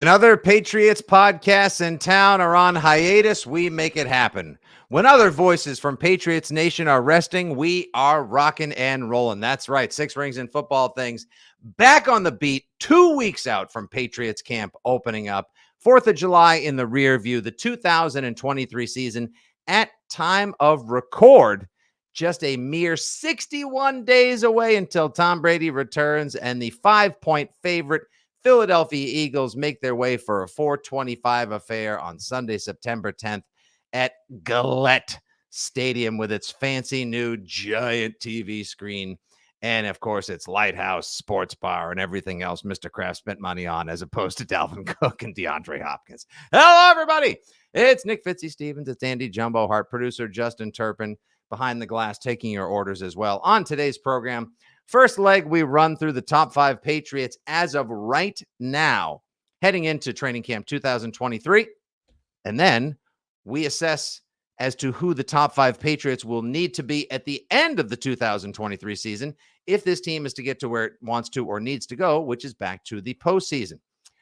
Other Patriots podcasts in town are on hiatus, we make it happen. When other voices from Patriots Nation are resting, we are rocking and rolling. That's right. Six Rings and Football Things back on the beat 2 weeks out from Patriots camp opening up. 4th of July in the rear view, the 2023 season at time of record. Just a mere 61 days away until Tom Brady returns and the 5-point favorite Philadelphia Eagles make their way for a 425 affair on Sunday, September 10th at Gillette Stadium with its fancy new giant TV screen and, of course, its lighthouse sports bar and everything else Mr. Kraft spent money on as opposed to Dalvin Cook and DeAndre Hopkins. Hello, everybody. It's Nick Fitzy Stevens. It's Andy Jumbo Hart, producer Justin Turpin behind the glass taking your orders as well. On today's program, first leg, we run through the top 5 Patriots as of right now, heading into training camp 2023. And then we assess as to who the top 5 Patriots will need to be at the end of the 2023 season if this team is to get to where it wants to or needs to go, which is back to the postseason.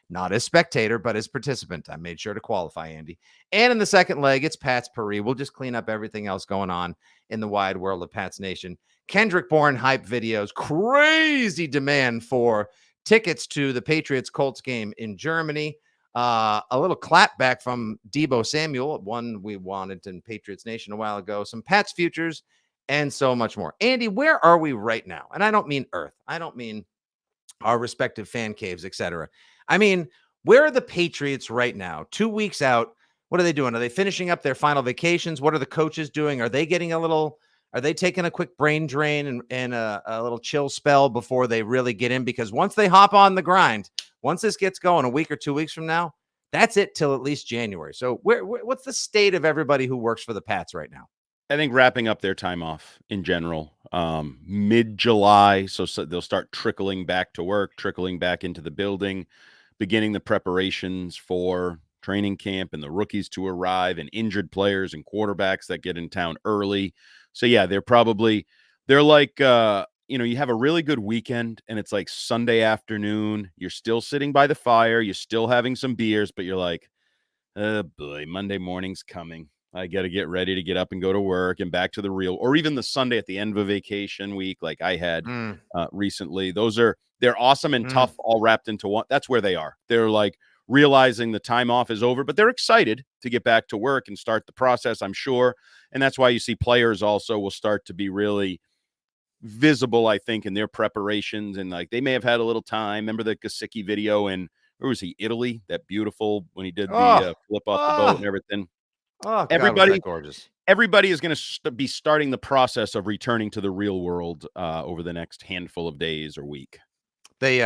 Not as spectator, but as participant. I made sure to qualify, Andy. And in the second leg, it's Pat's Paris. We'll just clean up everything else going on in the wide world of Pat's Nation. Kendrick Bourne hype videos, crazy demand for tickets to the Patriots-Colts game in Germany. A little clapback from Deebo Samuel, one we wanted in Patriots Nation a while ago. Some Pat's futures and so much more. Andy, where are we right now? And I don't mean Earth. I don't mean our respective fan caves, etc. I mean, where are the Patriots right now? 2 weeks out. What are they doing? Are they finishing up their final vacations? What are the coaches doing? Are they getting are they taking a quick brain drain and a little chill spell before they really get in? Because once they hop on the grind, once this gets going a week or 2 weeks from now, that's it till at least January. So what's the state of everybody who works for the Pats right now? I think wrapping up their time off in general, mid-July. So they'll start trickling back to work, trickling back into the building, beginning the preparations for training camp and the rookies to arrive and injured players and quarterbacks that get in town early. So yeah, they're like, you have a really good weekend and it's like Sunday afternoon. You're still sitting by the fire. You're still having some beers, but you're like, oh boy, Monday morning's coming. I got to get ready to get up and go to work and back to the real, or even the Sunday at the end of a vacation week like I had recently. They're awesome and tough all wrapped into one. That's where they are. They're like realizing the time off is over, but they're excited to get back to work and start the process, I'm sure. And that's why you see players also will start to be really visible, I think, in their preparations. And like they may have had a little time. Remember the Gesicki video in, where was he? Italy? That beautiful when he did the flip off the boat and everything. Oh, God, gorgeous. Everybody is going to be starting the process of returning to the real world over the next handful of days or week. They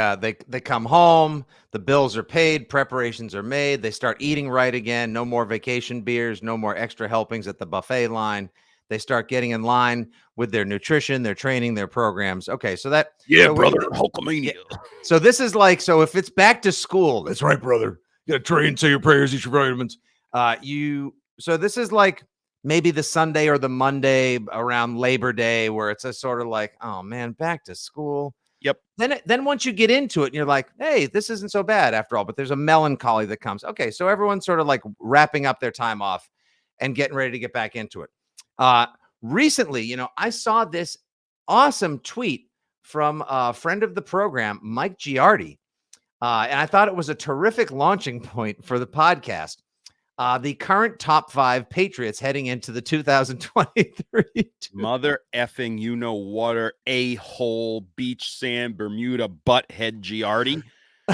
come home. The bills are paid. Preparations are made. They start eating right again. No more vacation beers. No more extra helpings at the buffet line. They start getting in line with their nutrition, their training, their programs. Okay, so that brother, Hulkamania. So this is like, so if it's back to school, that's right, brother. You got to train, say your prayers, eat your vitamins. So this is like maybe the Sunday or the Monday around Labor Day where it's a sort of like, oh man, back to school. Yep. Then once you get into it and you're like, hey, this isn't so bad after all, but there's a melancholy that comes. Okay, so everyone's sort of like wrapping up their time off and getting ready to get back into it. Recently, I saw this awesome tweet from a friend of the program, Mike Giardi. And I thought it was a terrific launching point for the podcast. The current top 5 Patriots heading into the 2023. Mother effing, water, a-hole, beach sand, Bermuda, butthead Giardi.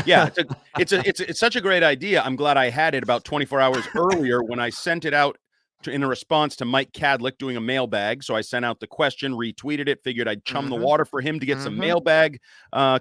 Yeah, it's such a great idea. I'm glad I had it about 24 hours earlier when I sent it out in a response to Mike Cadlick doing a mailbag. So I sent out the question, retweeted it, figured I'd chum the water for him to get some mailbag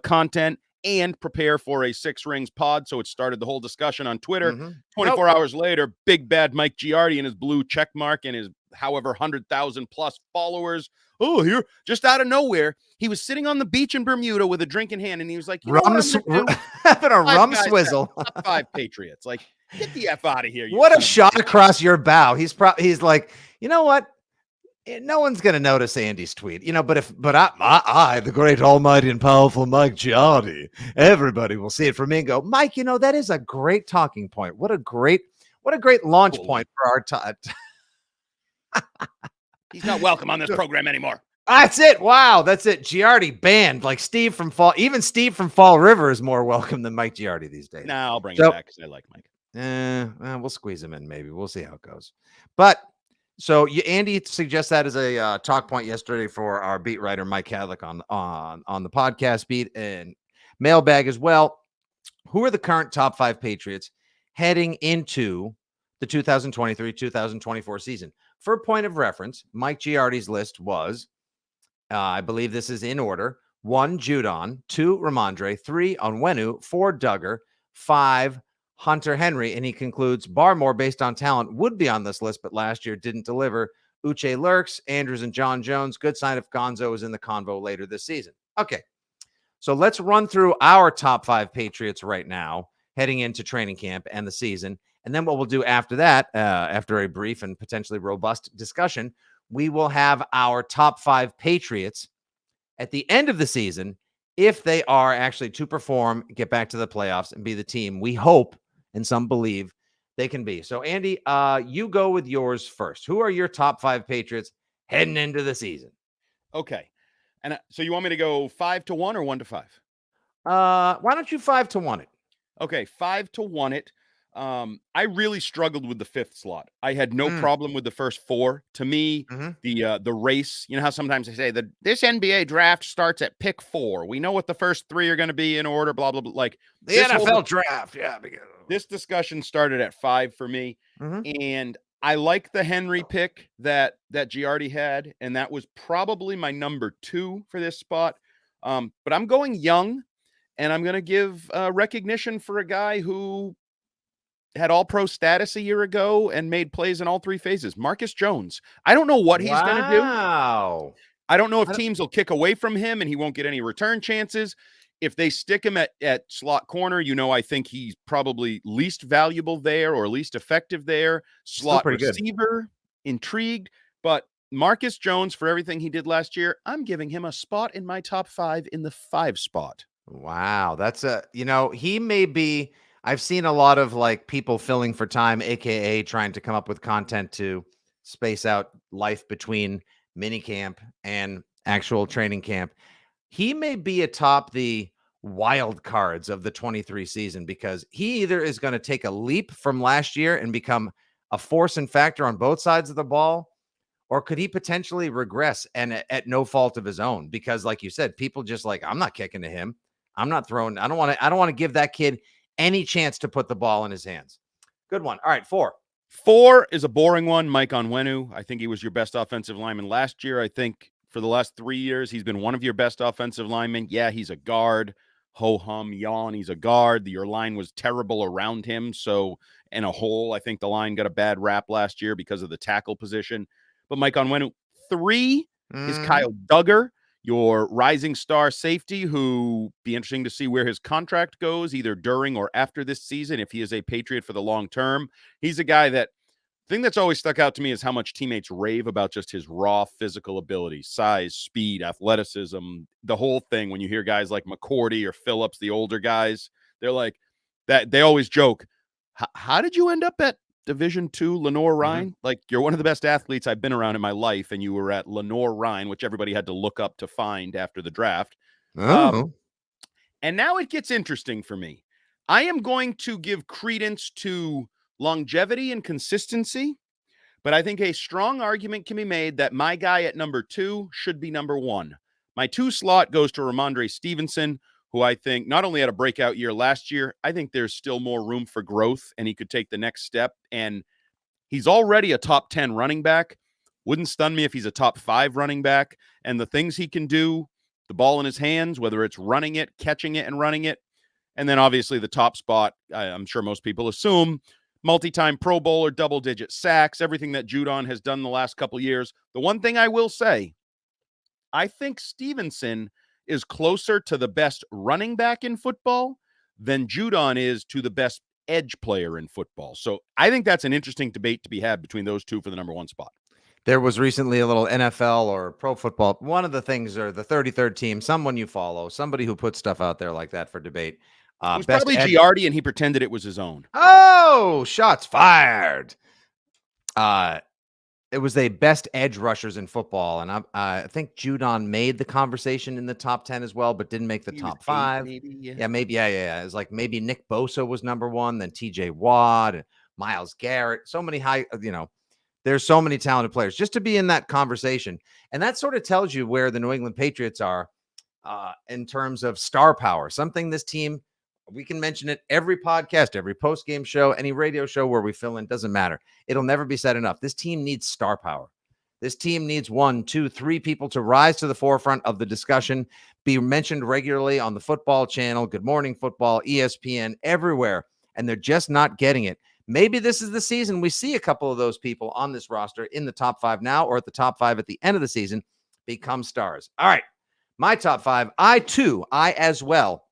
content and prepare for a Six Rings pod. So it started the whole discussion on Twitter. 24 hours later, big bad Mike Giardi and his blue check mark and his however 100,000 plus followers. Oh, here, just out of nowhere, he was sitting on the beach in Bermuda with a drink in hand, and he was like, having a rum swizzle. Top 5 Patriots. Like, get the F out of here. What a shot across your bow. He's like, you know what? No one's going to notice Andy's tweet, but I, the great almighty and powerful Mike Giardi, everybody will see it from me and go, Mike, that is a great talking point. What a great launch point for our time. He's not welcome on this program anymore. That's it. Wow. That's it. Giardi banned, like Steve from Fall River is more welcome than Mike Giardi these days. Nah, I'll bring him back because I like Mike. We'll squeeze him in. Maybe we'll see how it goes. But so Andy suggests that as a talk point yesterday for our beat writer Mike Hadlick on the podcast beat and mailbag as well. Who are the current top 5 Patriots heading into the 2023-2024 season? For a point of reference, Mike Giardi's list was, I believe this is in order: 1, Judon; 2, Ramondre; 3, Onwenu; 4, Duggar; 5, Hunter Henry. And he concludes, Barmore, based on talent, would be on this list, but last year didn't deliver. Uche Lurks, Andrews, and John Jones. Good sign if Gonzo is in the convo later this season. Okay, so let's run through our top 5 Patriots right now, heading into training camp and the season. And then what we'll do after that, after a brief and potentially robust discussion, we will have our top 5 Patriots at the end of the season, if they are actually to perform, get back to the playoffs, and be the team we hope and some believe they can be. So, Andy, you go with yours first. Who are your top 5 Patriots heading into the season? Okay. And so you want me to go 5-1 or 1-5? Why don't you 5-1 it? Okay, 5-1 it. I really struggled with the 5th slot. I had no problem with the first 4. To me, the race, you know how sometimes they say that this NBA draft starts at pick 4. We know what the first 3 are going to be in order, blah, blah, blah. Like the NFL draft. Yeah. This discussion started at 5 for me. And I like the Henry pick that Giardi had. And that was probably my number 2 for this spot. But I'm going young, and I'm going to give recognition for a guy who had all-pro status a year ago and made plays in all 3 phases. Marcus Jones. I don't know what he's going to do. I don't know if teams will kick away from him and he won't get any return chances. If they stick him at slot corner, I think he's probably least valuable there or least effective there. Slot receiver, intrigued. But Marcus Jones, for everything he did last year, I'm giving him a spot in my top 5 in the 5 spot. Wow. That's he may be... I've seen a lot of like people filling for time, AKA trying to come up with content to space out life between mini camp and actual training camp. He may be atop the wild cards of the 23 season, because he either is going to take a leap from last year and become a force and factor on both sides of the ball, or could he potentially regress and at no fault of his own? Because like you said, people just like, I'm not kicking to him. I'm not throwing. I don't want to give that kid any chance to put the ball in his hands. Good one. All right, 4. 4 is a boring one. Mike Onwenu. I think he was your best offensive lineman last year. I think for the last 3 years, he's been one of your best offensive linemen. Yeah, he's a guard. Ho-hum, yawn. He's a guard. Your line was terrible around him. So in a whole, I think the line got a bad rap last year because of the tackle position. But Mike Onwenu. 3 is Kyle Duggar, your rising star safety, who be interesting to see where his contract goes, either during or after this season, if he is a Patriot for the long term. He's a guy that, thing that's always stuck out to me is how much teammates rave about just his raw physical ability, size, speed, athleticism, the whole thing. When you hear guys like McCourty or Phillips, the older guys, they're like that. They always joke, how did you end up at Division II, Lenoir-Rhyne? Like, you're one of the best athletes I've been around in my life, and you were at Lenoir-Rhyne, which everybody had to look up to find after the draft. And now it gets interesting for me. I am going to give credence to longevity and consistency, but I think a strong argument can be made that my guy at number 2 should be number 1. My 2 slot goes to Ramondre Stevenson, who I think not only had a breakout year last year, I think there's still more room for growth, and he could take the next step. And he's already a top 10 running back. Wouldn't stun me if he's a top 5 running back. And the things he can do, the ball in his hands, whether it's running it, catching it, and running it. And then obviously the top spot, I'm sure most people assume, multi-time Pro Bowler, double-digit sacks, everything that Judon has done the last couple of years. The one thing I will say, I think Stevenson is closer to the best running back in football than Judon is to the best edge player in football. So I think that's an interesting debate to be had between those two for the number 1 spot. There was recently a little NFL or pro football. One of the things, or the 33rd team, someone you follow, somebody who puts stuff out there like that for debate. It was Best probably ed. Giardi, and he pretended it was his own. Oh, shots fired. It was a best edge rushers in football, and I think Judon made the conversation in the top 10 as well, but didn't make the He was top 8, 5. maybe. Yeah, maybe. Yeah. It was like maybe Nick Bosa was number 1, then TJ Watt, and Myles Garrett. So many high, there's so many talented players just to be in that conversation. And that sort of tells you where the New England Patriots are in terms of star power. Something this team, we can mention it every podcast, every post-game show, any radio show where we fill in, doesn't matter. It'll never be said enough. This team needs star power. This team needs 1, 2, 3 people to rise to the forefront of the discussion, be mentioned regularly on the football channel, Good Morning Football, ESPN, everywhere, and they're just not getting it. Maybe this is the season we see a couple of those people on this roster in the top 5 now, or at the top 5 at the end of the season, become stars. All right, my top 5, I as well,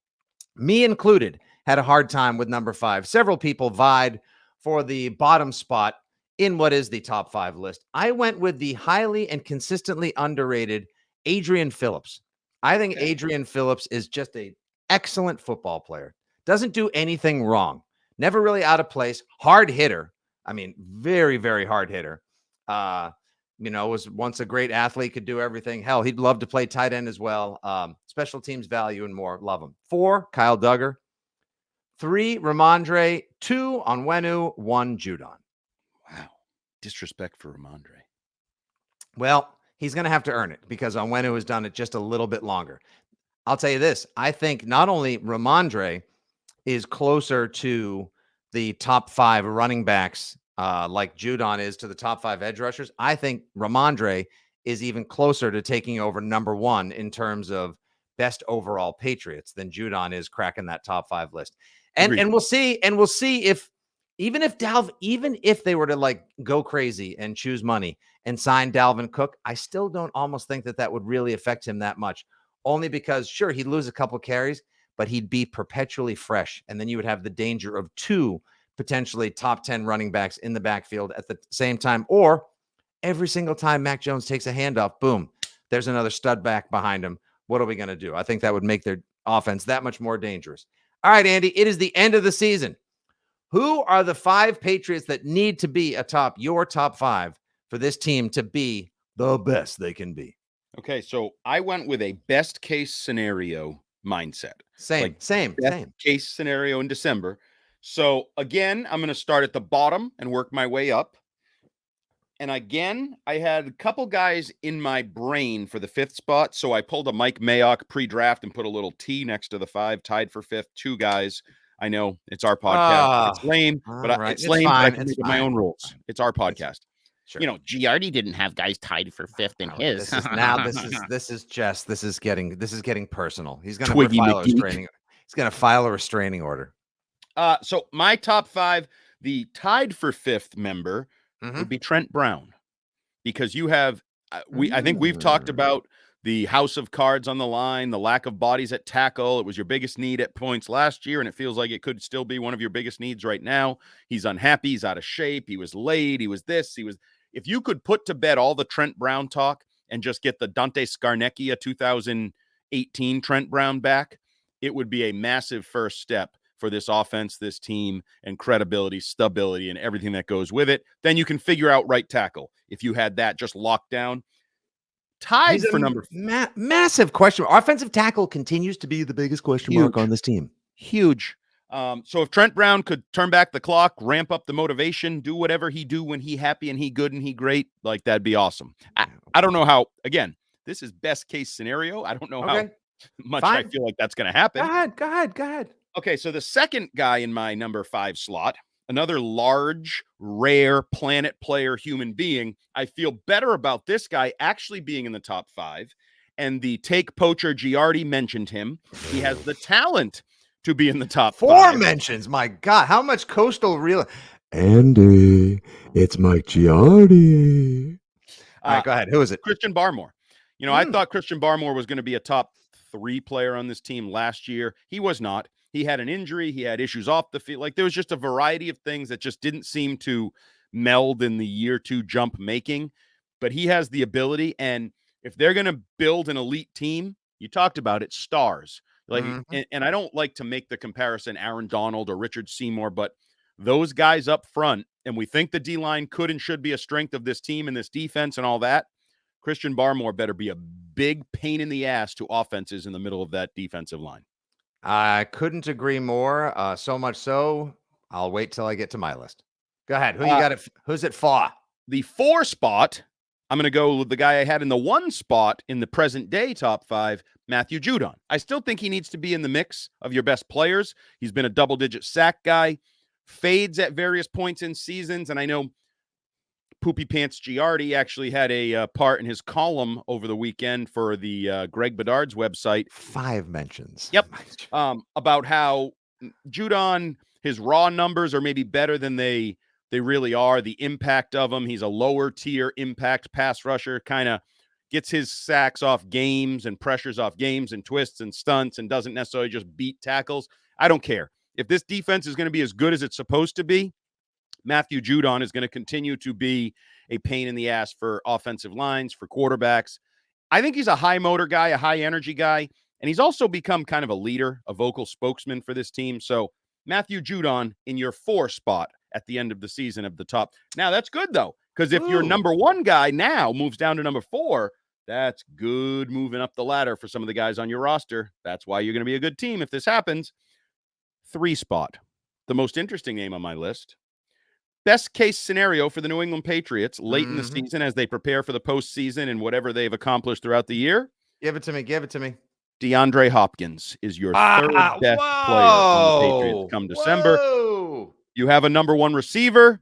me included, had a hard time with number 5. Several people vied for the bottom spot in what is the top 5 list. I went with the highly and consistently underrated Adrian Phillips. I think Adrian Phillips is just an excellent football player. Doesn't do anything wrong. Never really out of place. Hard hitter. I mean, very, very hard hitter. Was once a great athlete, could do everything. Hell, he'd love to play tight end as well. Special teams value and more. Love him. 4, Kyle Duggar. 3, Ramondre. 2, Onwenu. 1, Judon. Wow. Disrespect for Ramondre. Well, he's going to have to earn it because Onwenu has done it just a little bit longer. I'll tell you this. I think not only Ramondre is closer to the top 5 running backs like Judon is to the top 5 edge rushers. I think Ramondre is even closer to taking over number 1 in terms of best overall Patriots than Judon is cracking that top 5 list. And we'll see. And we'll see if even if they were to like go crazy and choose money and sign Dalvin Cook, I still don't almost think that would really affect him that much. Only because, sure, he'd lose a couple carries, but he'd be perpetually fresh. And then you would have the danger of 2 potentially top 10 running backs in the backfield at the same time. Or every single time Mac Jones takes a handoff, boom, there's another stud back behind him. What are we going to do? I think that would make their offense that much more dangerous. All right, Andy, it is the end of the season. Who are the 5 Patriots that need to be atop your top 5 for this team to be the best they can be? Okay, so I went with a best case scenario mindset. Same case scenario in December. So again, I'm going to start at the bottom and work my way up. And again, I had a couple guys in my brain for the 5th spot. So I pulled a Mike Mayock pre-draft and put a little T next to the 5, tied for 5th. 2 guys. I know it's our podcast. It's lame, but it's lame. But I can make my own rules. It's our podcast. Sure. Giardi didn't have guys tied for 5th in his. This is getting personal. He's going to file a restraining. He's going to file a restraining order. So my top 5, the tied for 5th member would be Trent Brown, because you have I think we've talked about the house of cards on the line, the lack of bodies at tackle. It was your biggest need at points last year, and it feels like it could still be one of your biggest needs right now. He's unhappy. He's out of shape. He was late. He was this. He was. If you could put to bed all the Trent Brown talk and just get the Dante Scarnecchia 2018 Trent Brown back, it would be a massive first step for this offense, this team, and credibility, stability, and everything that goes with it. Then you can figure out right tackle. If you had that just locked down. Tied for number massive question. Offensive tackle continues to be the biggest question mark on this team. Huge. So if Trent Brown could turn back the clock, ramp up the motivation, do whatever he do when he happy and he good and he great, like that'd be awesome. I don't know how, again, this is best case scenario. I don't know how much I feel like that's going to happen. Go ahead. Okay, so the second guy in my number 5 slot, another large, rare planet player human being. I feel better about this guy actually being in the top 5. And the take poacher Giardi mentioned him. He has the talent to be in the top 4 5. mentions. My God, how much coastal real? Andy, it's Mike Giardi. All right, go ahead. Who is it? Christian Barmore. I thought Christian Barmore was going to be a top 3 player on this team last year. He was not. He had an injury. He had issues off the field. Like there was just a variety of things that just didn't seem to meld in the year 2 jump making. but he has the ability. And if they're going to build an elite team, you talked about it, stars. Like, and I don't like to make the comparison Aaron Donald or Richard Seymour, but those guys up front, and we think the D-line could and should be a strength of this team and this defense and all that. Christian Barmore better be a big pain in the ass to offenses in the middle of that defensive line. I couldn't agree more. So much so, I'll wait till I get to my list. Go ahead. Who you got it? Who's it for? The 4 spot, I'm going to go with the guy I had in the 1 spot in the present day top 5, Matthew Judon. I still think he needs to be in the mix of your best players. He's been a double-digit sack guy, fades at various points in seasons, and I know Poopy Pants Giardi actually had a part in his column over the weekend for the Greg Bedard's website. 5 mentions. Yep. About how Judon, his raw numbers are maybe better than they really are. The impact of him, he's a lower tier impact pass rusher, kind of gets his sacks off games and pressures off games and twists and stunts and doesn't necessarily just beat tackles. I don't care. If this defense is going to be as good as it's supposed to be, Matthew Judon is going to continue to be a pain in the ass for offensive lines, for quarterbacks. I think he's a high motor guy, a high energy guy, and he's also become kind of a leader, a vocal spokesman for this team. So Matthew Judon in your 4 spot at the end of the season of the top. Now that's good though, because if your number 1 guy now moves down to number 4, that's good moving up the ladder for some of the guys on your roster. That's why you're going to be a good team if this happens. 3 spot, the most interesting name on my list. Best case scenario for the New England Patriots late in the season as they prepare for the postseason and whatever they've accomplished throughout the year. Give it to me. Give it to me. DeAndre Hopkins is your third best player on the Patriots come December. You have a number 1 receiver.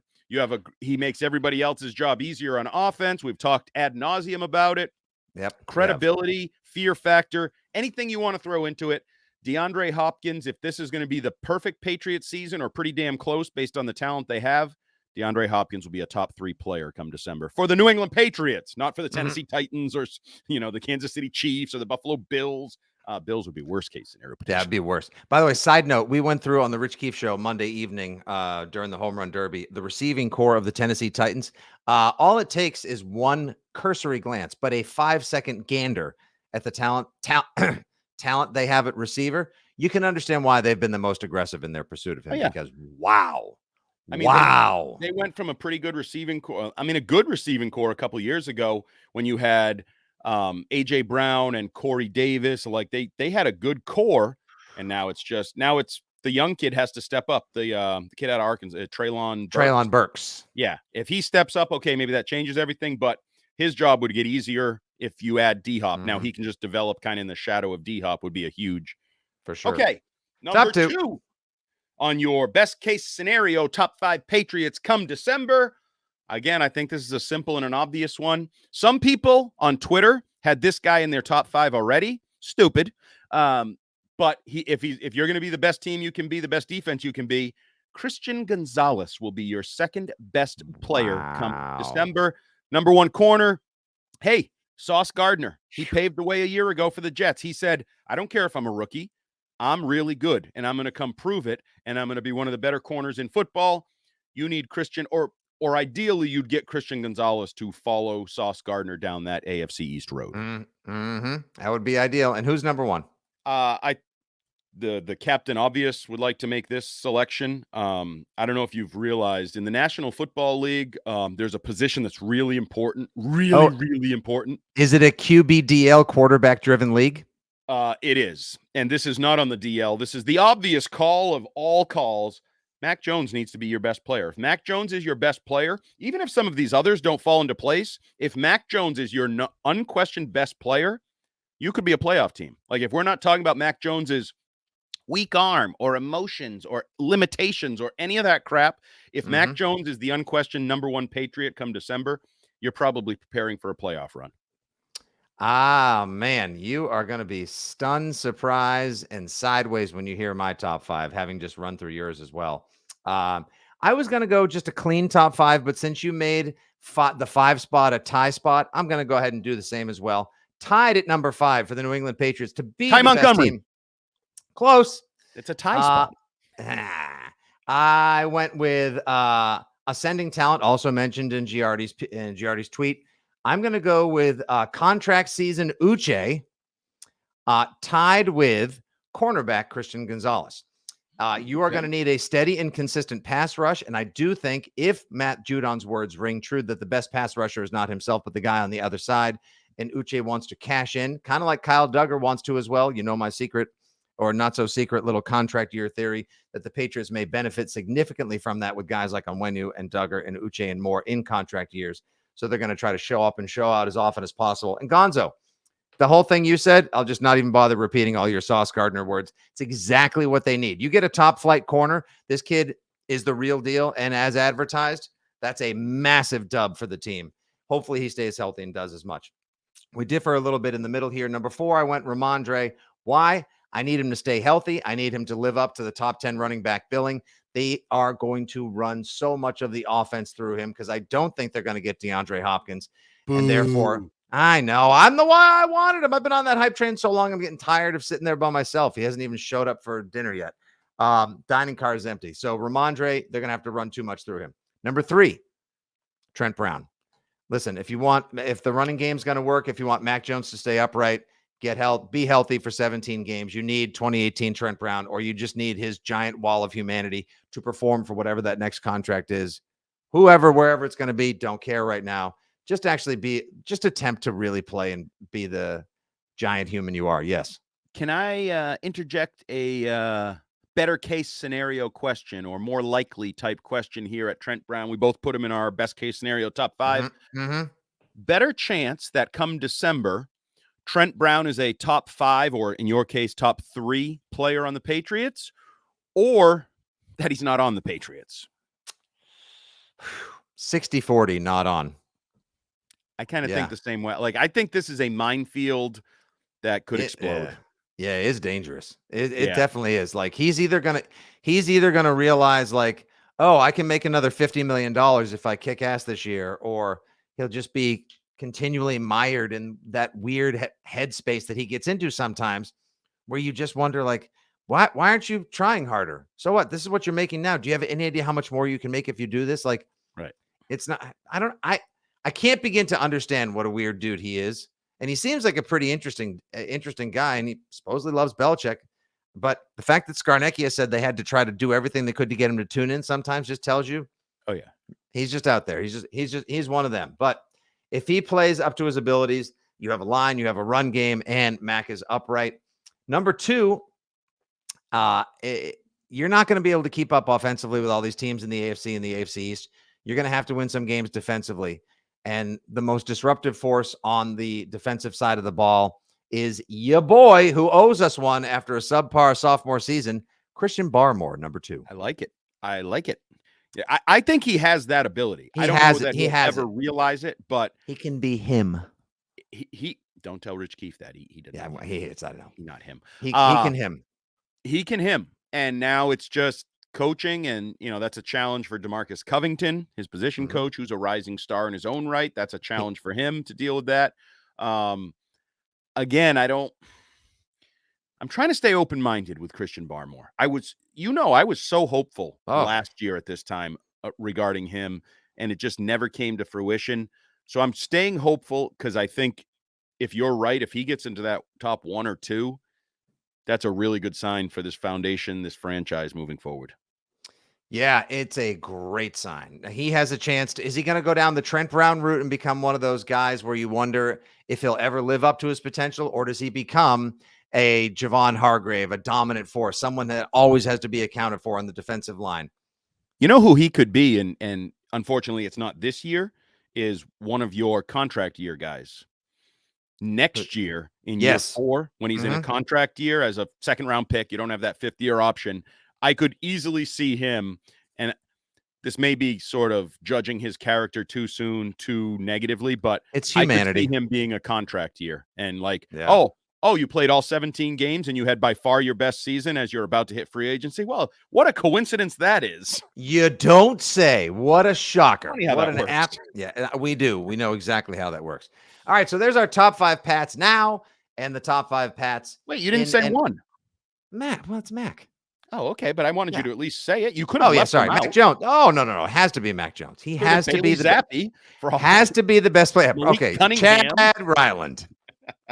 He makes everybody else's job easier on offense. We've talked ad nauseum about it. Yep. Credibility, fear factor, anything you want to throw into it. DeAndre Hopkins, if this is going to be the perfect Patriots season or pretty damn close based on the talent they have, DeAndre Hopkins will be a top 3 player come December for the New England Patriots, not for the Tennessee Titans or, the Kansas City Chiefs or the Buffalo Bills. Bills would be worst case scenario. That'd be worse. By the way, side note, we went through on the Rich Keefe show Monday evening during the home run derby, the receiving core of the Tennessee Titans. All it takes is one cursory glance, but a 5-second gander at the talent they have at receiver. You can understand why they've been the most aggressive in their pursuit of him because wow. They went from a pretty good receiving core. I mean, a good receiving core a couple years ago when you had AJ Brown and Corey Davis. Like they had a good core, and now it's the young kid has to step up. The kid out of Arkansas, Treylon Burks. Yeah, if he steps up, okay, maybe that changes everything. But his job would get easier if you add D-Hop. Now he can just develop kind of in the shadow of D-Hop would be a huge, for sure. Okay, number 2 on your best case scenario, top 5 Patriots come December. Again, I think this is a simple and an obvious one. Some people on Twitter had this guy in their top 5 already. Stupid. But if you're going to be the best team you can be, the best defense you can be, Christian Gonzalez will be your second best player come December. Number 1 corner. Hey, Sauce Gardner. He paved the way a year ago for the Jets. He said, I don't care if I'm a rookie. I'm really good, and I'm going to come prove it, and I'm going to be one of the better corners in football. You need Christian, or ideally you'd get Christian Gonzalez to follow Sauce Gardner down that AFC East road. That would be ideal. And who's number 1? The Captain Obvious would like to make this selection. I don't know if you've realized in the National Football League, there's a position that's really important, really important. Is it a QBDL quarterback-driven league? It is. And this is not on the DL. This is the obvious call of all calls. Mac Jones needs to be your best player. If Mac Jones is your best player, even if some of these others don't fall into place, if Mac Jones is your unquestioned best player, you could be a playoff team. Like if we're not talking about Mac Jones's weak arm or emotions or limitations or any of that crap, if Mac Jones is the unquestioned number 1 Patriot come December, you're probably preparing for a playoff run. Man, you are going to be stunned, surprised, and sideways when you hear my top 5, having just run through yours as well. I was going to go just a clean top 5, but since you made the 5 spot a tie spot, I'm going to go ahead and do the same as well. Tied at number 5 for the New England Patriots to be Ty Montgomery. Best team. Close. It's a tie spot. I went with ascending talent, also mentioned in Giardi's tweet. I'm going to go with contract season Uche, tied with cornerback Christian Gonzalez. You are going to need a steady and consistent pass rush. And I do think if Matt Judon's words ring true, that the best pass rusher is not himself, but the guy on the other side. And Uche wants to cash in, kind of like Kyle Duggar wants to as well. You know, my secret or not so secret little contract year theory that the Patriots may benefit significantly from that with guys like Onwenu and Duggar and Uche and more in contract years. So they're going to try to show up and show out as often as possible. And Gonzo, the whole thing you said, I'll just not even bother repeating all your Sauce Gardner words. It's exactly what they need. You get a top flight corner. This kid is the real deal. And as advertised, that's a massive dub for the team. Hopefully he stays healthy and does as much. We differ a little bit in the middle here. Number 4, I went Ramondre. Why? I need him to stay healthy. I need him to live up to the top 10 running back billing. They are going to run so much of the offense through him because I don't think they're going to get DeAndre Hopkins. Boo. And therefore, I know I'm the one I wanted him. I've been on that hype train so long. I'm getting tired of sitting there by myself. He hasn't even showed up for dinner yet. Dining car is empty. So Ramondre, they're going to have to run too much through him. Number 3, Trent Brown. Listen, if the running game's going to work, if you want Mac Jones to stay upright, be healthy for 17 games. You need 2018 Trent Brown, or you just need his giant wall of humanity to perform for whatever that next contract is. Wherever it's going to be, don't care right now. Just attempt to really play and be the giant human you are. Yes. Can I interject a better case scenario question or more likely type question here at Trent Brown? We both put him in our best case scenario top 5. Mm-hmm. Better chance that come December, Trent Brown is a top 5 or in your case, top 3 player on the Patriots, or that he's not on the Patriots? 60-40 not on. I kind of think the same way. Like, I think this is a minefield that could explode. Yeah, it is dangerous. It definitely is. Like he's either gonna realize like, oh, I can make another $50 million if I kick ass this year, or he'll just be continually mired in that weird headspace that he gets into sometimes, where you just wonder like, why aren't you trying harder? So what? This is what you're making now. Do you have any idea how much more you can make if you do this? Like, right? It's not. I can't begin to understand what a weird dude he is. And he seems like a pretty interesting guy. And he supposedly loves Belichick. But the fact that Skarnecchia said they had to try to do everything they could to get him to tune in sometimes just tells you, oh yeah, he's just out there. He's one of them. But if he plays up to his abilities, you have a line, you have a run game, and Mac is upright. Number 2, you're not going to be able to keep up offensively with all these teams in the AFC and the AFC East. You're going to have to win some games defensively. And the most disruptive force on the defensive side of the ball is your boy who owes us one after a subpar sophomore season, Christian Barmore, number 2. I like it. Yeah, I think he has that ability. I don't know that he'll ever realize it, but he can be him. He don't tell Rich Keefe that he doesn't. Yeah, it's I don't know. Not him. He can him. He can him. And now it's just coaching, and that's a challenge for DeMarcus Covington, his position coach, who's a rising star in his own right. That's a challenge for him to deal with that. Again, I'm trying to stay open-minded with Christian Barmore. I was so hopeful last year at this time regarding him, and it just never came to fruition. So I'm staying hopeful because I think if you're right, if he gets into that top 1 or 2, that's a really good sign for this foundation, this franchise moving forward. Yeah, it's a great sign. He has a chance is he going to go down the Trent Brown route and become one of those guys where you wonder if he'll ever live up to his potential, or does he become a Javon Hargrave, a dominant force, someone that always has to be accounted for on the defensive line? You know who he could be, and unfortunately it's not this year, is one of your contract year guys. Next year in year 4, when he's in a contract year as a second-round pick, you don't have that 5th-year option. I could easily see him, and this may be sort of judging his character too soon, too negatively, but it's humanity. I could see him being a contract year and like, oh, you played all 17 games and you had by far your best season as you're about to hit free agency. Well, what a coincidence that is. You don't say. What a shocker. What an app. Yeah, we do. We know exactly how that works. All right, so there's our top 5 Pats now and the top 5 Pats. Wait, you didn't say one. Mac. Well, it's Mac. Oh, okay, but I wanted you Yeah. to at least say it. You could have Oh, yeah, left them sorry. Mac out. Jones. Oh, no. It has to be Mac Jones. He Could have has to be Bailey the Zappi for all has to be the best player. Malik Okay, Chad Cunningham. Ryland,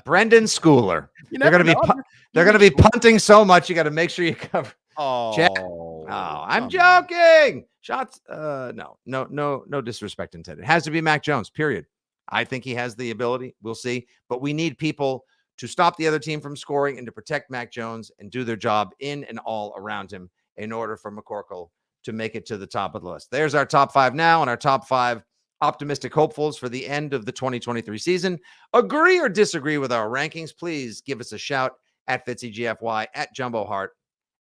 Brendan Schooler. You They're never going to know. be they're You going to make be school. punting so much you got to make sure you cover. Chad. Oh, Oh, I'm come on. joking. Shots. No disrespect intended. It has to be Mac Jones, period. I think he has the ability. We'll see. But we need people to stop the other team from scoring and to protect Mac Jones and do their job in and all around him in order for McCorkle to make it to the top of the list. There's our top 5 now and our top 5 optimistic hopefuls for the end of the 2023 season. Agree or disagree with our rankings? Please give us a shout at FitzyGFY, at Jumbo Heart,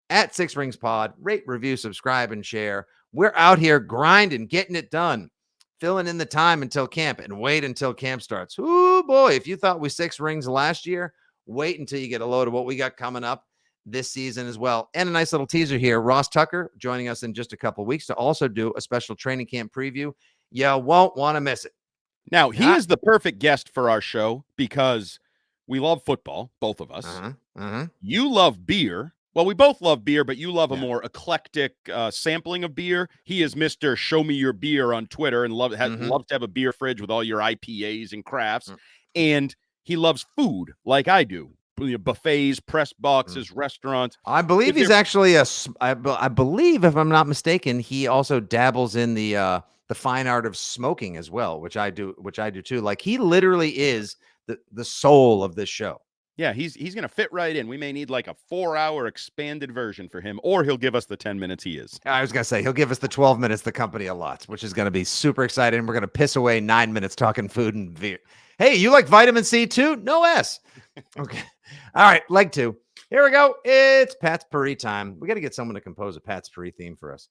at Six Rings Pod. Rate, review, subscribe, and share. We're out here grinding, getting it done, filling in the time until camp, and wait until camp starts. Ooh, boy, if you thought we 6 rings last year, wait until you get a load of what we got coming up this season as well. And a nice little teaser here. Ross Tucker joining us in just a couple of weeks to also do a special training camp preview. You won't want to miss it. Now, he is the perfect guest for our show because we love football, both of us. You love beer. Well, we both love beer, but you love a more eclectic sampling of beer. He is Mr. Show Me Your Beer on Twitter and loves to have a beer fridge with all your IPAs and crafts. And he loves food like I do. Buffets, press boxes, restaurants. I believe he's actually I believe, if I'm not mistaken, he also dabbles in the fine art of smoking as well, which I do too. Like, he literally is the soul of this show. Yeah, he's going to fit right in. We may need like a 4-hour expanded version for him, or he'll give us the 10 minutes he is. I was going to say, he'll give us the 12 minutes the company allots, which is going to be super exciting. We're going to piss away 9 minutes talking food and beer. Hey, you like vitamin C too? No S. Okay. All right, leg 2. Here we go. It's Pat's Puri time. We got to get someone to compose a Pat's Puri theme for us.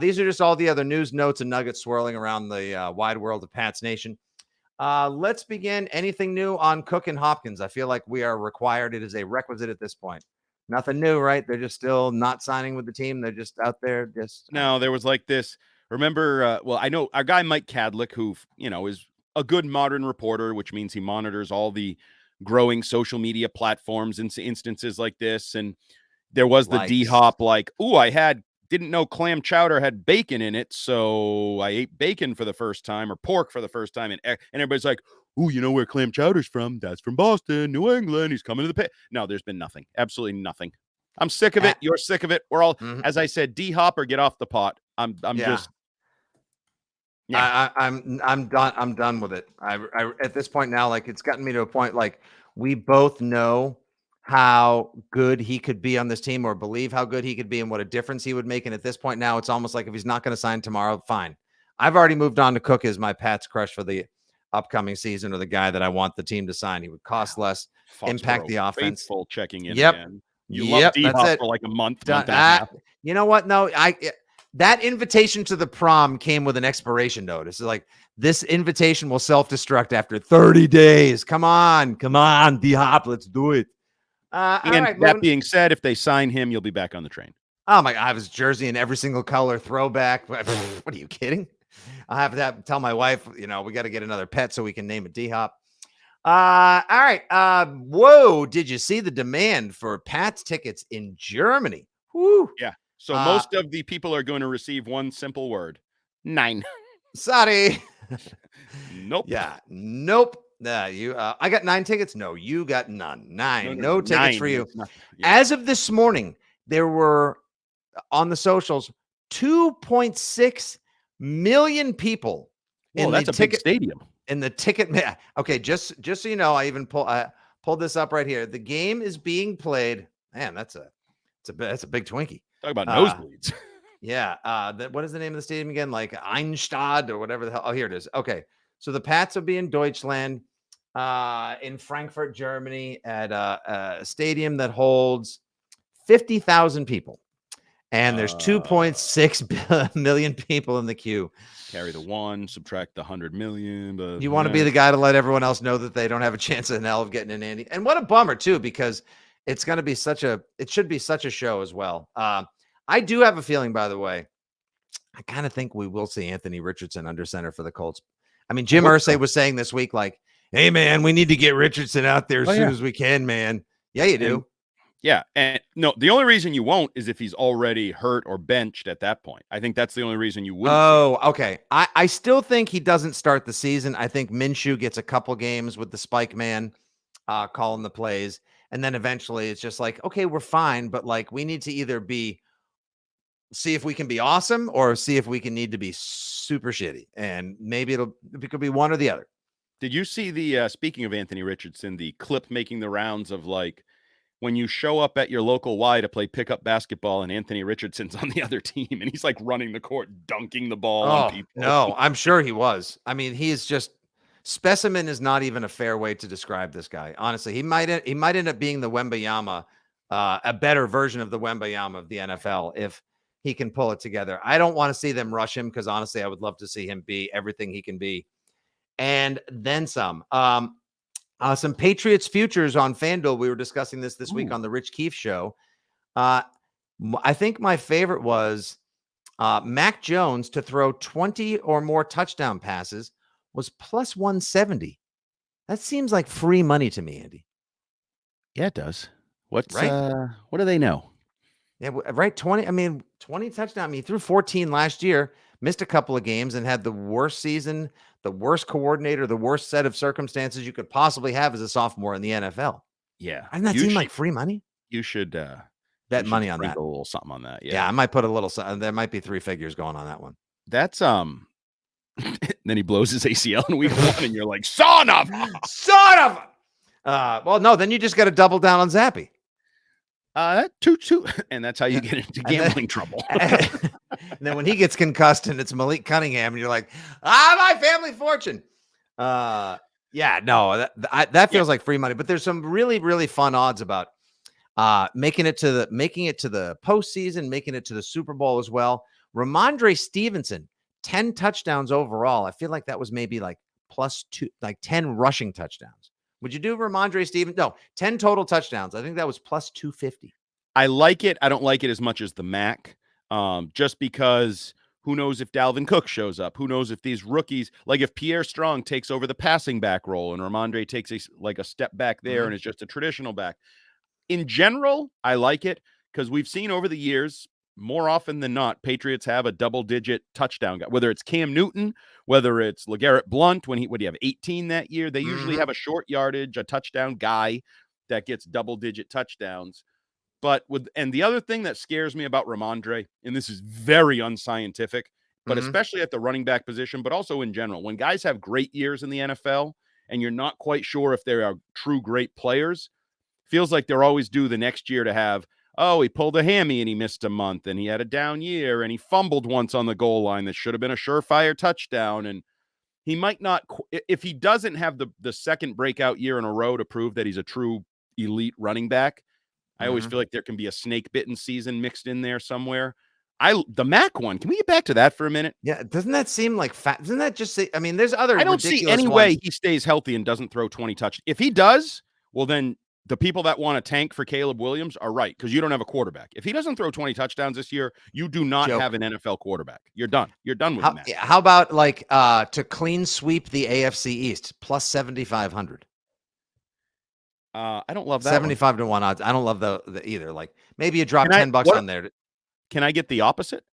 These are just all the other news, notes, and nuggets swirling around the wide world of Pat's Nation. Let's begin. Anything new on Cook and Hopkins? I feel like we are required. It is a requisite at this point. Nothing new, right? They're just still not signing with the team. They're just out there. No, there was like this. Remember, well, I know our guy Mike Cadlick, who, is a good modern reporter, which means he monitors all the growing social media platforms and instances like this. And there was the D-Hop like, didn't know clam chowder had bacon in it, so I ate bacon for the first time, or pork for the first time, and everybody's like, "Ooh, you know where clam chowder's from? That's from Boston, New England. He's coming to the pit." No, there's been nothing, absolutely nothing. I'm sick of it. You're sick of it. We're all, as I said, D-Hop or get off the pot. I'm just. Yeah. I'm done. I'm done with it. I at this point now, like, it's gotten me to a point like we both know how good he could be on this team, or believe how good he could be and what a difference he would make. And at this point now, it's almost like if he's not going to sign tomorrow, fine. I've already moved on to Cook as my Pat's crush for the upcoming season, or the guy that I want the team to sign. He would cost less, impact the offense. Faithful checking in again. You love D-Hop for like a month and a half. You know what? No, that invitation to the prom came with an expiration notice. It's like, this invitation will self-destruct after 30 days. Come on, D-Hop, let's do it. And that being said, if they sign him, you'll be back on the train. Oh my God, I have his jersey in every single color, throwback. What are you kidding? I'll have to tell my wife, we got to get another pet so we can name it D-Hop. All right. Whoa, did you see the demand for Pat's tickets in Germany? Woo. Yeah. So most of the people are going to receive one simple word: 9. Sorry. Nope. Yeah. Nope. I got 9 tickets. No, you got none. 9. No tickets for you. As of this morning, there were on the socials 2.6 million people. That's a big stadium. In the ticket. Okay, just so you know, I even pulled this up right here. The game is being played. Man, that's a big Twinkie. Talk about nosebleeds. Yeah. What is the name of the stadium again? Like Einstadt or whatever the hell. Oh, here it is. Okay. So the Pats will be in Deutschland, in Frankfurt, Germany, at a stadium that holds 50,000 people. And there's 2.6 million people in the queue. Carry the 1, subtract the 100 million. But you want to be the guy to let everyone else know that they don't have a chance in hell of getting an Andy. And what a bummer too, because it's going to be it should be such a show as well. I do have a feeling, by the way, I kind of think we will see Anthony Richardson under center for the Colts. I mean, Jim Irsay was saying this week, like, hey man, we need to get Richardson out there as soon as we can, man. Yeah, you do. Yeah, and no, the only reason you won't is if he's already hurt or benched at that point. I think that's the only reason you wouldn't see him. Oh, okay. I still think he doesn't start the season. I think Minshew gets a couple games with the Spike Man calling the plays. And then eventually it's just like, okay, we're fine. But like, we need to either see if we can be awesome or see if we can need to be super shitty. And maybe it could be one or the other. Did you see the, speaking of Anthony Richardson, the clip making the rounds of like, when you show up at your local Y to play pickup basketball and Anthony Richardson's on the other team and he's like running the court, dunking the ball on people. No, I'm sure he was. I mean, he is just specimen is not even a fair way to describe this guy. Honestly, he might end up being the Wembayama, a better version of the Wembayama of the NFL if he can pull it together. I don't want to see them rush him because honestly, I would love to see him be everything he can be. And then some. Some Patriots futures on FanDuel. We were discussing this week on the Rich Keefe show. I think my favorite was Mac Jones to throw 20 or more touchdown passes was plus 170. That seems like free money to me, Andy. Yeah, it does. What's right? What do they know? Yeah, right. 20 touchdown. I mean, he threw 14 last year, missed a couple of games, and had the worst season, the worst coordinator, the worst set of circumstances you could possibly have as a sophomore in the NFL. Yeah. Doesn't that seem like free money? You should bet money on that. A little something on that. Yeah, I might put a little. There might be 3 figures going on that one. That's then he blows his ACL in week 1, and you're like, son of. Well, no, then you just got to double down on Zappy. Two, and that's how you get into gambling trouble. And then when he gets concussed and it's Malik Cunningham, and you're like, my family fortune. Yeah, no, that feels like free money. But there's some really, really fun odds about making it to the postseason, making it to the Super Bowl as well. Ramondre Stevenson, 10 touchdowns overall. I feel like that was maybe like +2, like 10 rushing touchdowns. Would you do Ramondre Stevenson? No, 10 total touchdowns. I think that was +250. I like it. I don't like it as much as the Mac, just because who knows if Dalvin Cook shows up? Who knows if these rookies, like if Pierre Strong takes over the passing back role and Ramondre takes a step back there and is just a traditional back. In general, I like it because we've seen over the years, more often than not, Patriots have a double-digit touchdown guy. Whether it's Cam Newton, whether it's LeGarrette Blount, would he have 18 that year? They usually have a short yardage, a touchdown guy that gets double-digit touchdowns. And the other thing that scares me about Ramondre, and this is very unscientific, but especially at the running back position, but also in general, when guys have great years in the NFL and you're not quite sure if they are true great players, feels like they're always due the next year to have, he pulled a hammy and he missed a month and he had a down year and he fumbled once on the goal line that should have been a surefire touchdown. And he might not, if he doesn't have the second breakout year in a row to prove that he's a true elite running back, I always feel like there can be a snake bitten season mixed in there somewhere. The Mac one, can we get back to that for a minute? Yeah. Doesn't that seem like fat? Doesn't that just say, I mean, there's other, I don't see any way he stays healthy and doesn't throw 20 touchdowns. If he does, well, then the people that want to tank for Caleb Williams are right, because you don't have a quarterback. If he doesn't throw 20 touchdowns this year, you do not have an NFL quarterback. You're done. You're done with that. How about to clean sweep the AFC East plus 7,500? I don't love that 75 to 1 odds. I don't love the either. Like maybe you drop $10 on there. Can I get the opposite?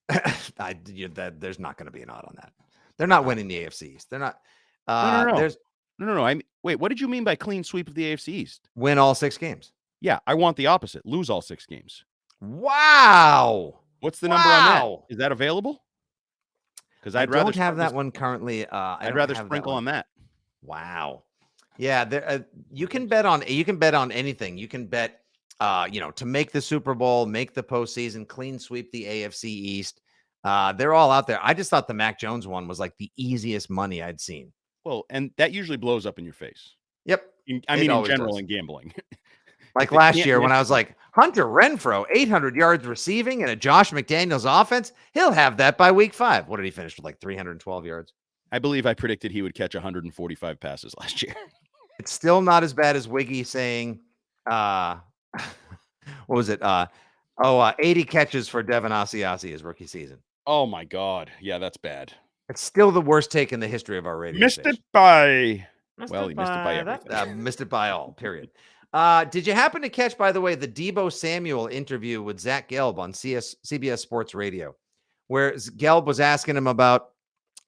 There's not going to be an odd on that. They're not winning the AFC East. They're not. No. Wait, what did you mean by clean sweep of the AFC East? Win all 6 games. Yeah, I want the opposite. Lose all 6 games. Wow. What's the number on that? Is that available? Because I don't have that one currently. I'd rather sprinkle on that. Wow. Yeah, you can bet on anything. You can bet to make the Super Bowl, make the postseason, clean sweep the AFC East. They're all out there. I just thought the Mac Jones one was like the easiest money I'd seen. Well, and that usually blows up in your face. Yep. In general, in gambling. Like last year when I was like, Hunter Renfrow, 800 yards receiving and a Josh McDaniels offense, he'll have that by week 5. What did he finish with, like 312 yards? I believe I predicted he would catch 145 passes last year. It's still not as bad as Wiggy saying, what was it? 80 catches for Devin Asiasi his rookie season. Oh my God. Yeah, that's bad. It's still the worst take in the history of our radio Missed station. He missed it by everything. Missed it by all, period. Did you happen to catch, by the way, the Deebo Samuel interview with Zach Gelb on CBS Sports Radio, where Gelb was asking him about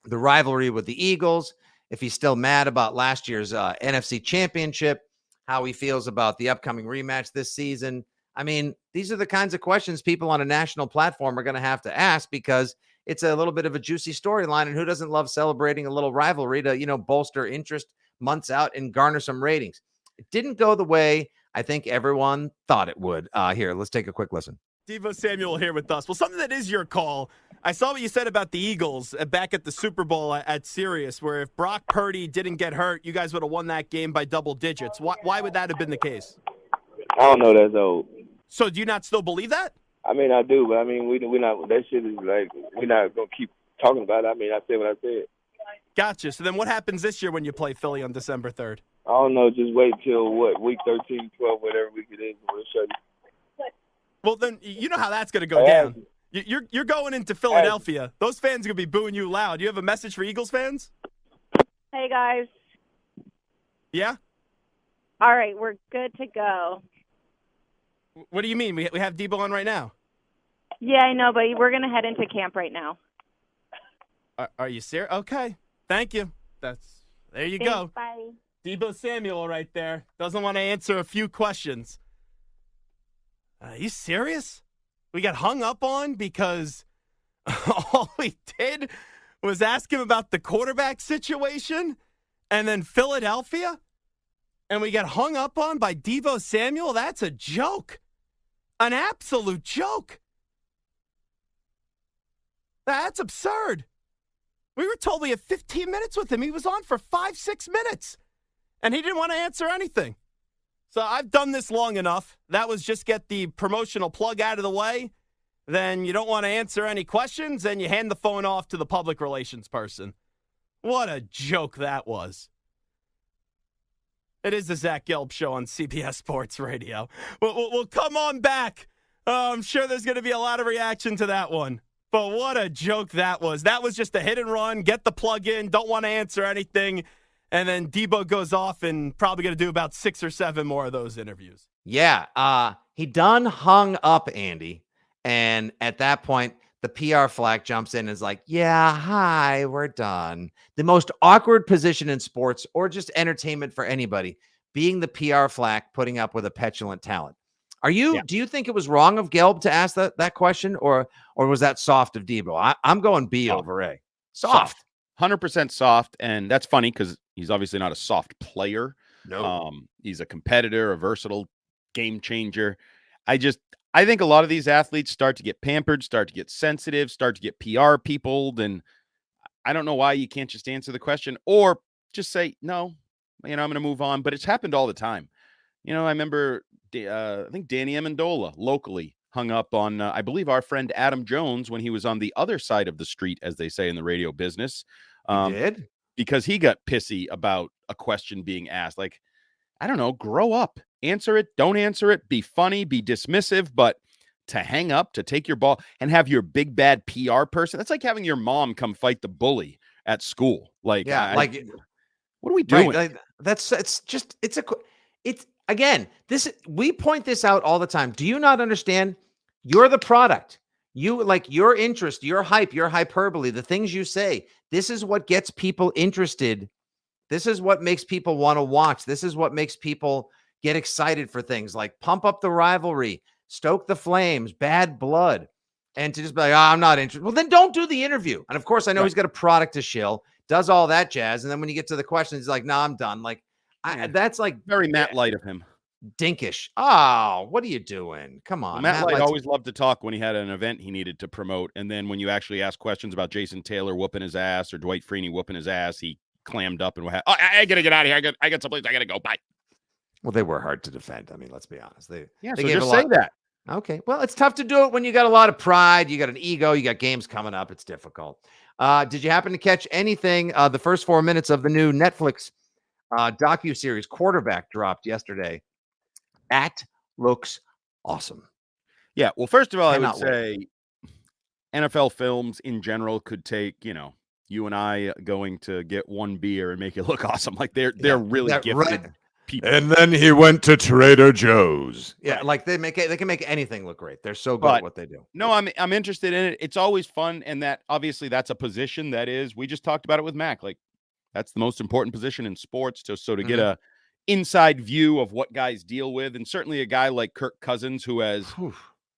the rivalry with the Eagles, if he's still mad about last year's NFC Championship, how he feels about the upcoming rematch this season. I mean, these are the kinds of questions people on a national platform are going to have to ask because it's a little bit of a juicy storyline. And who doesn't love celebrating a little rivalry to, bolster interest months out and garner some ratings? It didn't go the way I think everyone thought it would. Here, let's take a quick listen. Deebo Samuel here with us. Well, something that is your call. I saw what you said about the Eagles back at the Super Bowl at Sirius, where if Brock Purdy didn't get hurt, you guys would have won that game by double digits. Why would that have been the case? I don't know. That's old. So do you not still believe that? I mean, I do, but I mean, we're not. That shit is like we're not gonna keep talking about it. I mean, I said what I said. Gotcha. So then what happens this year when you play Philly on December 3rd? I don't know. Just wait till week 13, 12, whatever week it is. We'll show you. Well, then you know how that's going to go down. You're going into Philadelphia. Those fans are going to be booing you loud. You have a message for Eagles fans? Hey, guys. Yeah? All right, we're good to go. What do you mean? We have Deebo on right now. Yeah, I know, but we're going to head into camp right now. Are you serious? Okay. Thank you. There you Thanks, go. Bye. Deebo Samuel right there. Doesn't want to answer a few questions. Are you serious? We got hung up on because all we did was ask him about the quarterback situation and then Philadelphia? And we got hung up on by Deebo Samuel? That's a joke. An absolute joke. That's absurd. We were told we had 15 minutes with him. He was on for 5-6 minutes, and he didn't want to answer anything. So I've done this long enough. That was just get the promotional plug out of the way. Then you don't want to answer any questions, and you hand the phone off to the public relations person. What a joke that was. It is the Zach Gelb Show on CBS Sports Radio. We'll come on back. I'm sure there's going to be a lot of reaction to that one. But what a joke that was. That was just a hit and run, get the plug in, don't want to answer anything. And then Deebo goes off and probably going to do about 6 or 7 more of those interviews. Yeah, he done hung up, Andy. And at that point, the PR flag jumps in and is like, yeah, hi, we're done. The most awkward position in sports or just entertainment for anybody, being the PR flag putting up with a petulant talent. Do you think it was wrong of Gelb to ask that question, or was that soft of Deebo? I'm going B over A. Soft. 100% soft, and that's funny because he's obviously not a soft player. No. He's a competitor, a versatile game changer. I think a lot of these athletes start to get pampered, start to get sensitive, start to get PR peopled, and I don't know why you can't just answer the question or just say, no, I'm going to move on. But it's happened all the time. I remember, I think Danny Amendola locally hung up on, I believe, our friend Adam Jones when he was on the other side of the street, as they say in the radio business. He did? Because he got pissy about a question being asked. Like, I don't know, grow up. Answer it, don't answer it, be funny, be dismissive, but to hang up, to take your ball and have your big bad PR person, that's like having your mom come fight the bully at school. Like, yeah, what are we doing? Right, we point this out all the time. Do you not understand? You're the product. You your interest, your hype, your hyperbole, the things you say. This is what gets people interested. This is what makes people want to watch. This is what makes people get excited for things like pump up the rivalry, stoke the flames, bad blood, and to just be like, I'm not interested. Well, then don't do the interview. And of course, I know he's got a product to shill, does all that jazz. And then when you get to the questions, he's like, no, I'm done. That's like very Matt Light of him. Dinkish. Oh, what are you doing? Come on. Well, Matt Light always loved to talk when he had an event he needed to promote. And then when you actually ask questions about Jason Taylor whooping his ass or Dwight Freeney whooping his ass, he clammed up and I got to get out of here. I got someplace I got to go. Bye. Well, they were hard to defend. I mean, let's be honest. They so just say that. Okay. Well, it's tough to do it when you got a lot of pride. You got an ego. You got games coming up. It's difficult. Did you happen to catch anything? The first 4 minutes of the new Netflix docuseries Quarterback dropped yesterday. That looks awesome. Yeah. Well, first of all, I would say NFL films in general could take, you and I going to get one beer and make it look awesome. Like they're really gifted people. And then he went to Trader Joe's. Yeah, right. Like they can make anything look great. They're so good at what they do. No, I'm interested in it. It's always fun, and that obviously that's a position that is. We just talked about it with Mac. Like that's the most important position in sports. So to get a inside view of what guys deal with, and certainly a guy like Kirk Cousins who has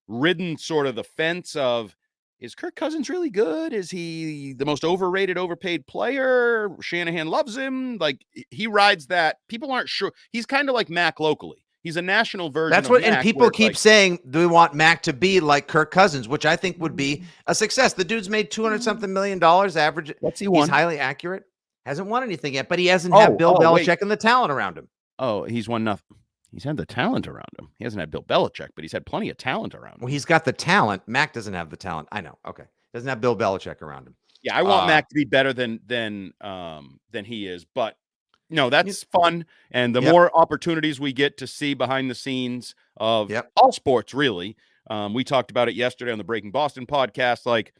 ridden sort of the fence of, is Kirk Cousins really good? Is he the most overrated, overpaid player? Shanahan loves him. Like he rides that. People aren't sure. He's kind of like Mac locally. He's a national version. That's what, of Mac, and people keep saying, do we want Mac to be like Kirk Cousins, which I think would be a success. The dude's made $200-something million average. What's he won? He's highly accurate. Hasn't won anything yet, but he hasn't had Bill Belichick and the talent around him. Oh, he's won nothing. He's had the talent around him. He hasn't had Bill Belichick, but he's had plenty of talent around him. Well, he's got the talent. Mac doesn't have the talent. I know. Okay. Doesn't have Bill Belichick around him. Yeah, I want Mac to be better than he is, but no, that's fun. And the more opportunities we get to see behind the scenes of all sports, really. We talked about it yesterday on the Breaking Boston podcast, like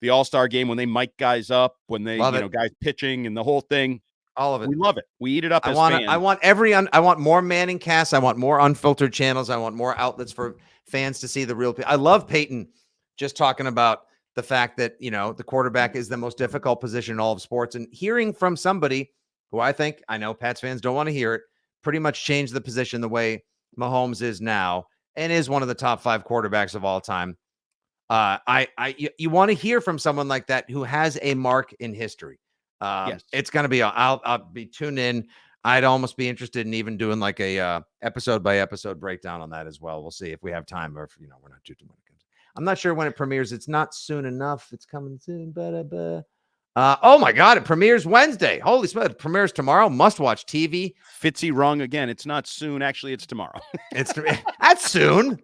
the All-Star game when they mic guys up, when they guys pitching and the whole thing. All of it. We love it. We eat it up. I want more Manning casts. I want more unfiltered channels. I want more outlets for fans to see the real. I love Peyton just talking about the fact that, the quarterback is the most difficult position in all of sports, and hearing from somebody who I know Pats fans don't want to hear it, pretty much changed the position the way Mahomes is now and is one of the top 5 quarterbacks of all time. You want to hear from someone like that who has a mark in history. Yes. It's going to be, I'll be tuned in. I'd almost be interested in even doing like a episode by episode breakdown on that as well. We'll see if we have time or if, we're not too much. I'm not sure when it premieres. It's not soon enough. It's coming soon. Oh my God. It premieres Wednesday. Holy smokes. It premieres tomorrow. Must watch TV. Fitzy wrong again. It's not soon. Actually, it's tomorrow. That's soon.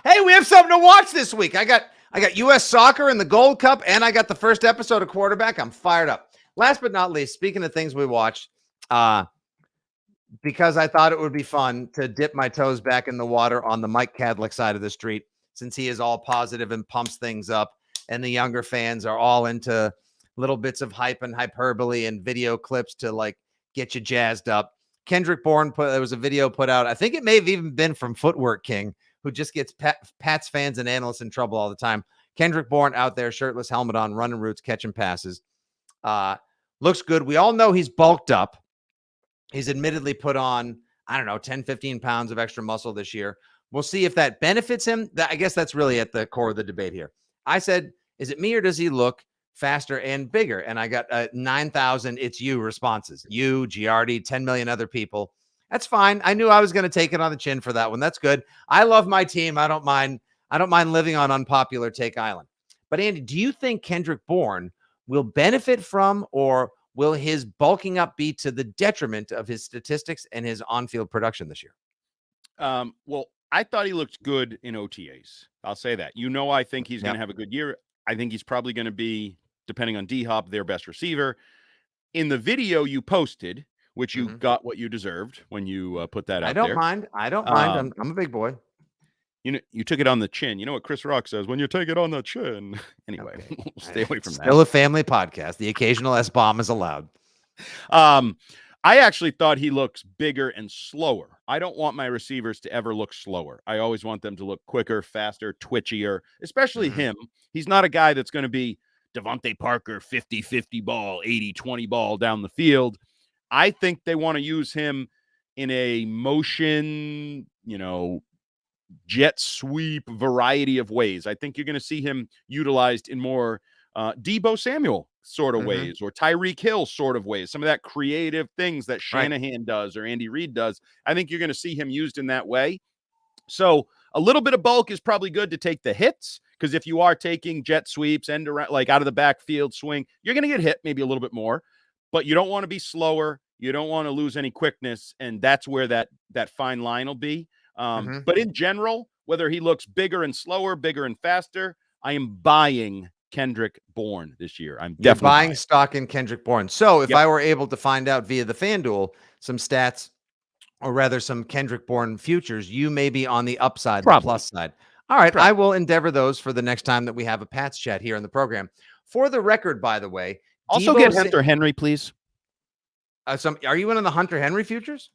Hey, we have something to watch this week. I got U.S. soccer and the Gold Cup, and I got the first episode of Quarterback. I'm fired up. Last but not least, speaking of things we watched, because I thought it would be fun to dip my toes back in the water on the Mike Kadlick side of the street, since he is all positive and pumps things up, and the younger fans are all into little bits of hype and hyperbole and video clips to like get you jazzed up. Kendrick Bourne there was a video put out. I think it may have even been from Footwork King, who just gets Pats fans and analysts in trouble all the time. Kendrick Bourne out there, shirtless, helmet on, running routes, catching passes. Looks good. We all know he's bulked up. He's admittedly put on, 10, 15 pounds of extra muscle this year. We'll see if that benefits him. I guess that's really at the core of the debate here. I said, is it me or does he look faster and bigger? And I got 9,000 it's you responses. You, Giardi, 10 million other people. That's fine. I knew I was going to take it on the chin for that one. That's good. I love my team. I don't mind living on unpopular take island. But Andy, do you think Kendrick Bourne will benefit from, or will his bulking up be to the detriment of his statistics and his on-field production this year? Well, I thought he looked good in OTAs. I'll say that. I think he's going to have a good year. I think he's probably going to be, depending on D-Hop, their best receiver. In the video you posted, which you got what you deserved when you put that out there. I don't mind. I'm a big boy. You took it on the chin. You know what Chris Rock says, when you take it on the chin. Anyway, okay. We'll stay away from that. Still a family podcast. The occasional S-bomb is allowed. I actually thought he looks bigger and slower. I don't want my receivers to ever look slower. I always want them to look quicker, faster, twitchier, especially him. He's not a guy that's going to be Devontae Parker, 50-50 ball, 80-20 ball down the field. I think they want to use him in a motion, jet sweep variety of ways. I think you're going to see him utilized in more Deebo Samuel sort of ways, or Tyreek Hill sort of ways. Some of that creative things that Shanahan does or Andy Reid does. I think you're going to see him used in that way. So a little bit of bulk is probably good to take the hits, because if you are taking jet sweeps and like out of the backfield swing, you're going to get hit maybe a little bit more, but you don't want to be slower. You don't want to lose any quickness. And that's where that fine line will be. But in general, whether he looks bigger and slower, bigger and faster, I am buying Kendrick Bourne this year. I'm definitely buying stock in Kendrick Bourne. So if I were able to find out via the FanDuel some stats, or rather some Kendrick Bourne futures, you may be on the upside, the plus side. All right. I will endeavor those for the next time that we have a Pats chat here on the program. For the record, by the way, also get Hunter Henry, please. Are you in on the Hunter Henry futures?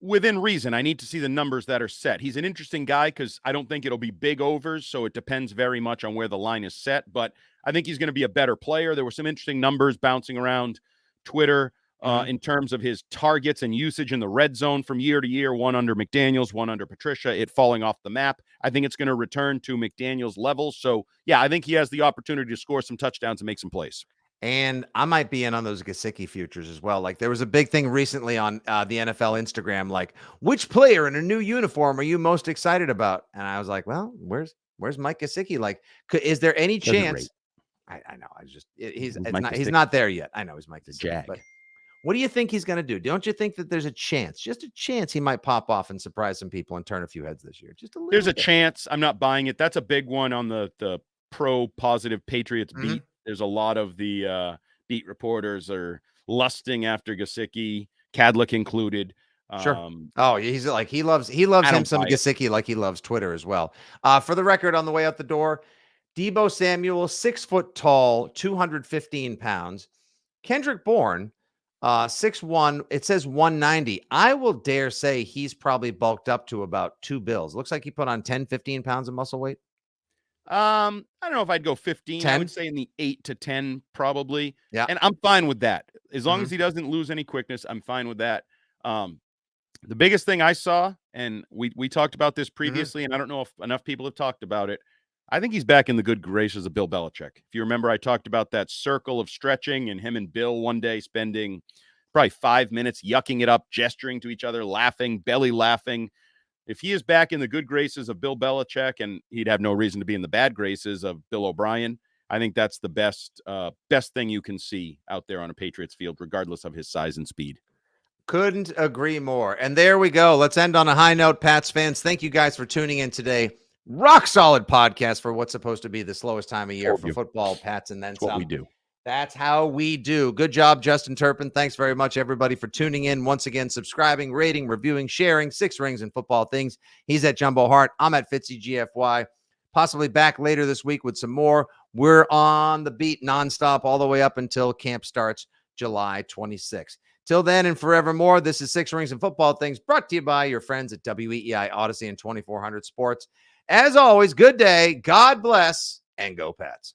Within reason. I need to see the numbers that are set. He's an interesting guy because I don't think it'll be big overs, so it depends very much on where the line is set. But I think he's going to be a better player. There were some interesting numbers bouncing around Twitter in terms of his targets and usage in the red zone from year to year, one under McDaniels, one under Patricia, it falling off the map. I think it's going to return to McDaniels' levels. So, yeah, I think he has the opportunity to score some touchdowns and make some plays. And I might be in on those Gesicki futures as well. Like there was a big thing recently on the NFL Instagram, like which player in a new uniform are you most excited about? And I was like, well, where's Mike Gesicki? Like, is there any chance? I know. He's not there yet. I know he's Mike Gesicki, Jag. but what do you think he's going to do? Don't you think that there's a chance, just a chance, he might pop off and surprise some people and turn a few heads this year? Just a little. There's a chance. I'm not buying it. That's a big one on the pro positive Patriots beat. There's a lot of the beat reporters are lusting after Gesicki, Cadlick included. Sure. Oh, he loves him some Gesicki like he loves Twitter as well. For the record, on the way out the door, Deebo Samuel, 6 foot tall, 215 pounds. Kendrick Bourne, 6'1", it says 190. I will dare say he's probably bulked up to about 2 bills. Looks like he put on 10, 15 pounds of muscle weight. I don't know if I'd go 15. 10? I would say in the 8 to 10 probably. Yeah. And I'm fine with that. As long as he doesn't lose any quickness, I'm fine with that. The biggest thing I saw, and we talked about this previously, and I don't know if enough people have talked about it, I think he's back in the good graces of Bill Belichick. If you remember, I talked about that circle of stretching and him and Bill one day spending probably 5 minutes yucking it up, gesturing to each other, laughing, belly laughing. If he is back in the good graces of Bill Belichick, and he'd have no reason to be in the bad graces of Bill O'Brien, I think that's the best thing you can see out there on a Patriots field, regardless of his size and speed. Couldn't agree more. And there we go. Let's end on a high note, Pats fans. Thank you guys for tuning in today. Rock solid podcast for what's supposed to be the slowest time of year for football, Pats, and then That's what some. we do. That's how we do. Good job, Justin Turpin. Thanks very much, everybody, for tuning in. Once again, subscribing, rating, reviewing, sharing. 6 Rings and Football Things. He's at Jumbo Hart. I'm at Fitzy GFY. Possibly back later this week with some more. We're on the beat nonstop all the way up until camp starts July 26th. Till then and forevermore, this is 6 Rings and Football Things brought to you by your friends at WEI Odyssey and 2400 Sports. As always, good day, God bless, and go Pats.